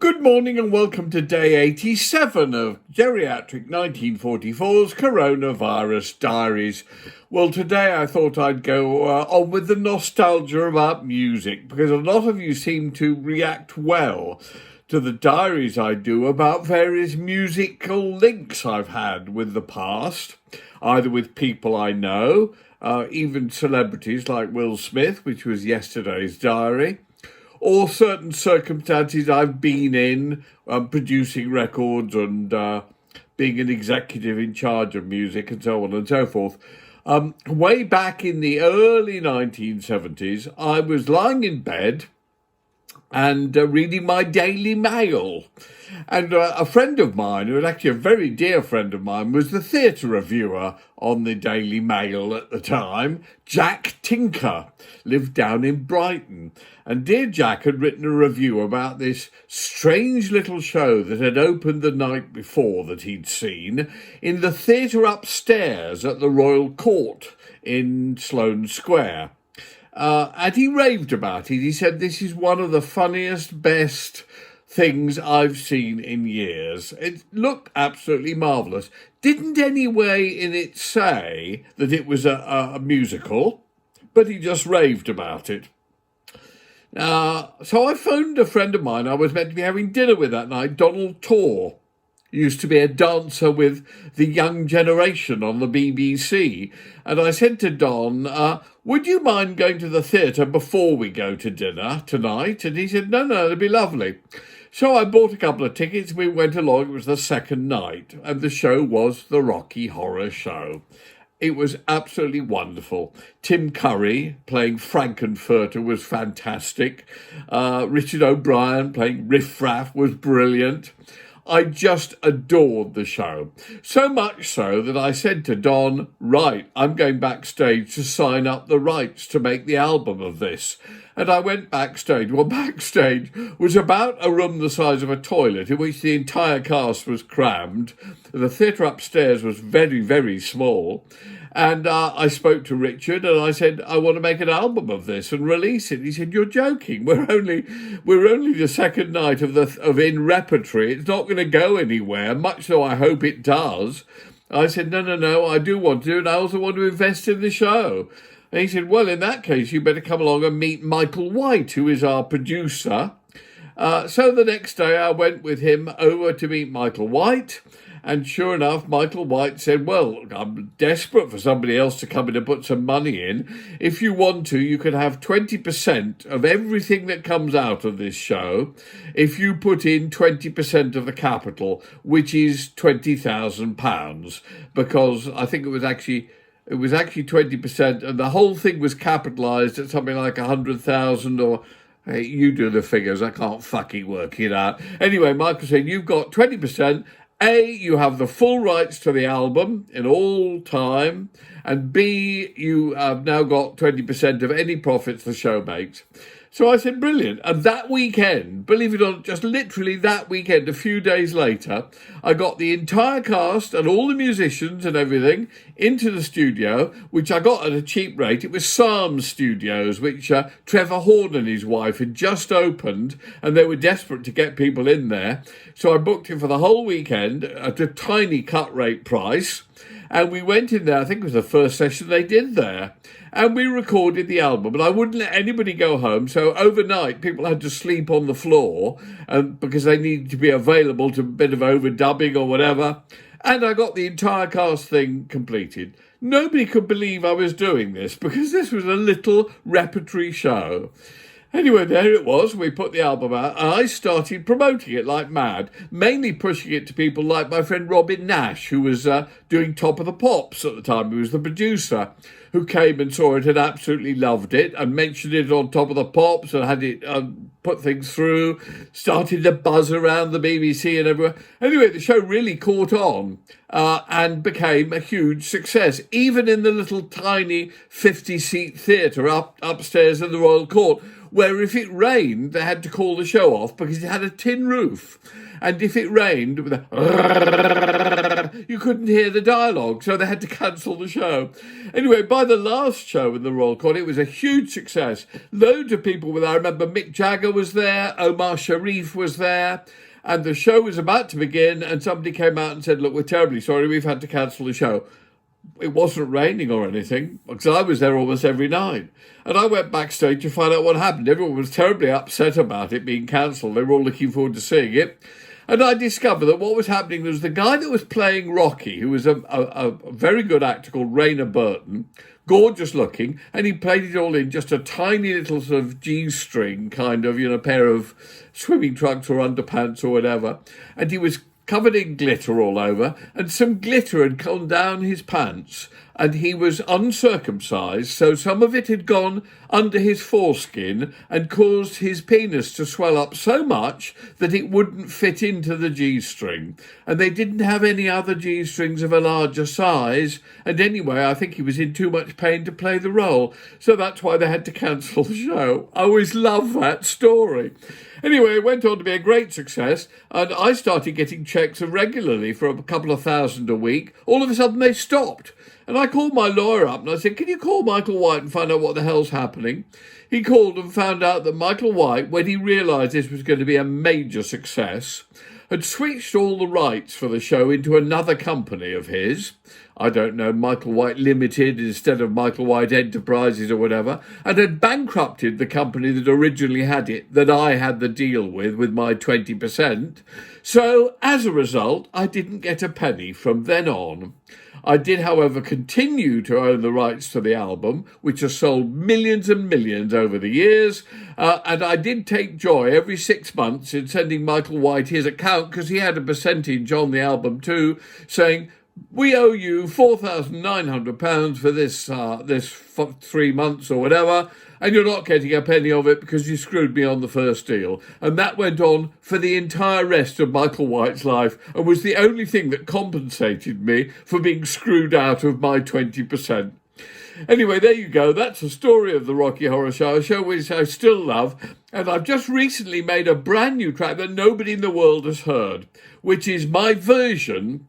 Good morning and welcome to day 87 of Geriatric 1944's Coronavirus Diaries. Well, today I thought I'd go on with the nostalgia about music because a lot of you seem to react well to the diaries I do about various musical links I've had with the past, either with people I know, even celebrities like Will Smith, which was yesterday's diary, or certain circumstances I've been in, producing records and being an executive in charge of music and so on and so forth. Way back in the early 1970s, I was lying in bed and reading my Daily Mail. And a friend of mine, who was actually a very dear friend of mine, was the theatre reviewer on the Daily Mail at the time. Jack Tinker lived down in Brighton. And dear Jack had written a review about this strange little show that had opened the night before that he'd seen in the theatre upstairs at the Royal Court in Sloane Square. And he raved about it. He said, "This is one of the funniest, best things I've seen in years." It looked absolutely marvellous. Didn't anyway in it say that it was a musical, but he just raved about it. So I phoned a friend of mine I was meant to be having dinner with that night, Donald Torr. Used to be a dancer with the young generation on the BBC. And I said to Don, would you mind going to the theatre before we go to dinner tonight? And he said, no, it'd be lovely. So I bought a couple of tickets and we went along. It was the second night and the show was the Rocky Horror Show. It was absolutely wonderful. Tim Curry playing Frankenfurter was fantastic. Richard O'Brien playing Riff Raff was brilliant. I just adored the show. So much so that I said to Don, right, I'm going backstage to sign up the rights to make the album of this. And I went backstage. Well, backstage was about a room the size of a toilet in which the entire cast was crammed. The theatre upstairs was very, very small. And I spoke to Richard and I said, I want to make an album of this and release it. He said, you're joking. We're only the second night of in repertory. It's not going to go anywhere, much though I hope it does. I said, no, I do want to, and I also want to invest in the show. And he said, well, in that case, you better come along and meet Michael White, who is our producer. So the next day I went with him over to meet Michael White. And sure enough, Michael White said, well, I'm desperate for somebody else to come in and put some money in. If you want to, you can have 20% of everything that comes out of this show if you put in 20% of the capital, which is £20,000, because I think it was actually 20%, and the whole thing was capitalised at something like 100,000 or... Hey, you do the figures, I can't fucking work it out. Anyway, Michael said, you've got 20%, A, you have the full rights to the album in all time, and B, you have now got 20% of any profits the show makes. So I said, brilliant. And that weekend, believe it or not, just literally that weekend, a few days later, I got the entire cast and all the musicians and everything into the studio, which I got at a cheap rate. It was Psalm Studios, which Trevor Horn and his wife had just opened, and they were desperate to get people in there. So I booked him for the whole weekend at a tiny cut rate price. And we went in there, I think it was the first session they did there, and we recorded the album. And I wouldn't let anybody go home, so overnight people had to sleep on the floor because they needed to be available to a bit of overdubbing or whatever. And I got the entire cast thing completed. Nobody could believe I was doing this because this was a little repertory show. Anyway, there it was. We put the album out and I started promoting it like mad, mainly pushing it to people like my friend Robin Nash, who was doing Top of the Pops at the time. He was the producer, who came and saw it and absolutely loved it and mentioned it on Top of the Pops and had it put things through, started to buzz around the BBC and everywhere. Anyway, the show really caught on and became a huge success, even in the little tiny 50-seat theatre upstairs in the Royal Court, where if it rained, they had to call the show off because it had a tin roof. And if it rained, with you couldn't hear the dialogue, so they had to cancel the show. Anyway, by the last show in the Royal Court, it was a huge success. Loads of people were there. I remember Mick Jagger was there, Omar Sharif was there, and the show was about to begin, and somebody came out and said, look, we're terribly sorry, we've had to cancel the show. It wasn't raining or anything, because I was there almost every night. And I went backstage to find out what happened. Everyone was terribly upset about it being cancelled. They were all looking forward to seeing it. And I discovered that what was happening was the guy that was playing Rocky, who was a very good actor called Rayner Burton, gorgeous looking, and he played it all in just a tiny little sort of G-string kind of, pair of swimming trunks or underpants or whatever. And he was covered in glitter all over, and some glitter had gone down his pants, and he was uncircumcised, so some of it had gone under his foreskin and caused his penis to swell up so much that it wouldn't fit into the G-string. And they didn't have any other G-strings of a larger size, and anyway, I think he was in too much pain to play the role, so that's why they had to cancel the show. I always love that story. Anyway, it went on to be a great success, and I started getting checks regularly for a couple of thousand a week. All of a sudden, they stopped. And I called my lawyer up and I said, can you call Michael White and find out what the hell's happening? He called and found out that Michael White, when he realised this was going to be a major success, had switched all the rights for the show into another company of his. I don't know, Michael White Limited instead of Michael White Enterprises or whatever, and had bankrupted the company that originally had it, that I had the deal with my 20%. So, as a result, I didn't get a penny from then on. I did, however, continue to own the rights to the album, which has sold millions and millions over the years, and I did take joy every 6 months in sending Michael White his account, because he had a percentage on the album too, saying, we owe you £4,900 for this 3 months or whatever, and you're not getting a penny of it because you screwed me on the first deal. And that went on for the entire rest of Michael White's life and was the only thing that compensated me for being screwed out of my 20%. Anyway, there you go. That's the story of the Rocky Horror Show, a show which I still love. And I've just recently made a brand new track that nobody in the world has heard, which is my version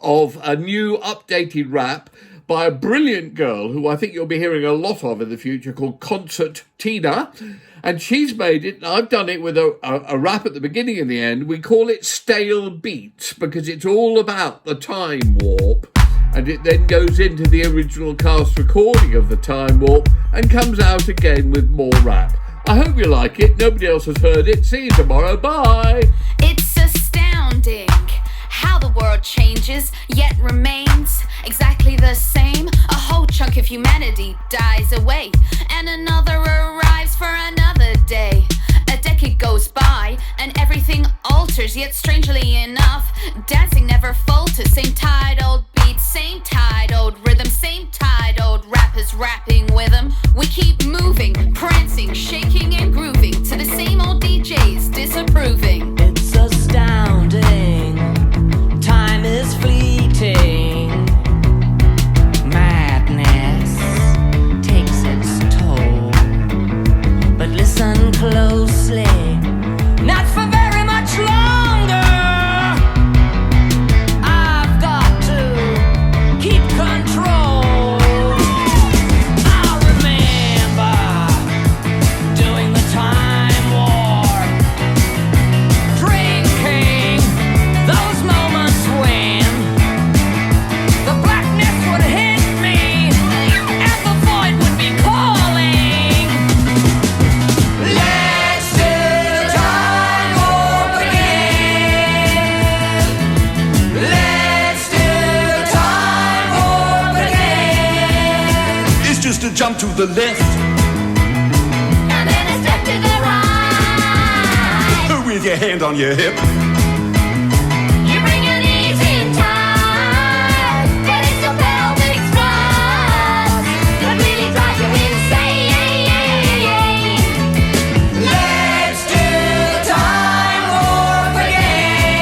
of a new updated rap by a brilliant girl who I think you'll be hearing a lot of in the future, called Concert Tina. And she's made it, and I've done it with a rap at the beginning and the end. We call it Stale Beats because it's all about the time warp. And it then goes into the original cast recording of the time warp and comes out again with more rap. I hope you like it. Nobody else has heard it. See you tomorrow. Bye. It's astounding how the world changes yet remains exactly the same. A whole chunk of humanity dies away and another arrives for another day. A decade goes by and everything alters, yet strangely enough dancing never falters. Same tired old beats, same tired old rhythm, same tired old rappers rapping with them. We keep moving, prancing, shaking and grooving to the same old DJs disapproving. It's astounding, time is fleeting, madness takes its toll. But listen closely, not for very much longer. I've got to keep control. I remember doing the time warp, drinking those moments when the blackness would hit me and the void would be calling. Let's do the time warp again. Let's do the time warp again. It's just a jump to the left And then a step to the right. with your hand on your hip. You bring an easy time, but it's a pelvic thrust that really drives you insane. Let's do the time warp again.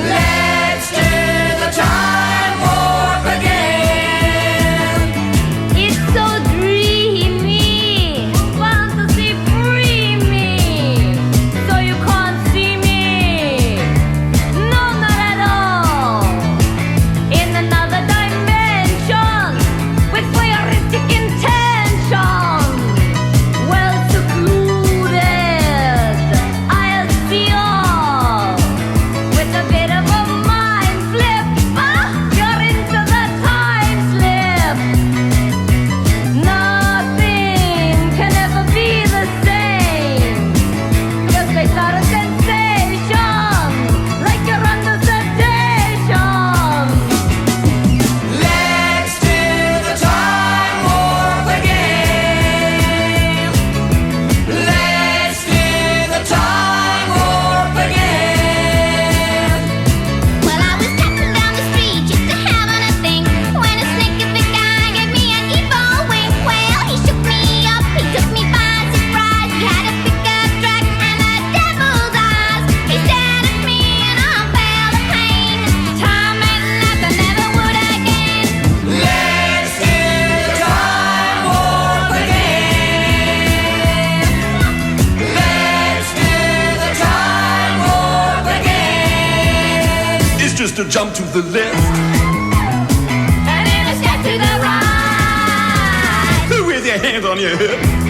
Let's do the time warp again. It's so dreamy. used to jump to the left. And in a step to the right. With your hands on your hip.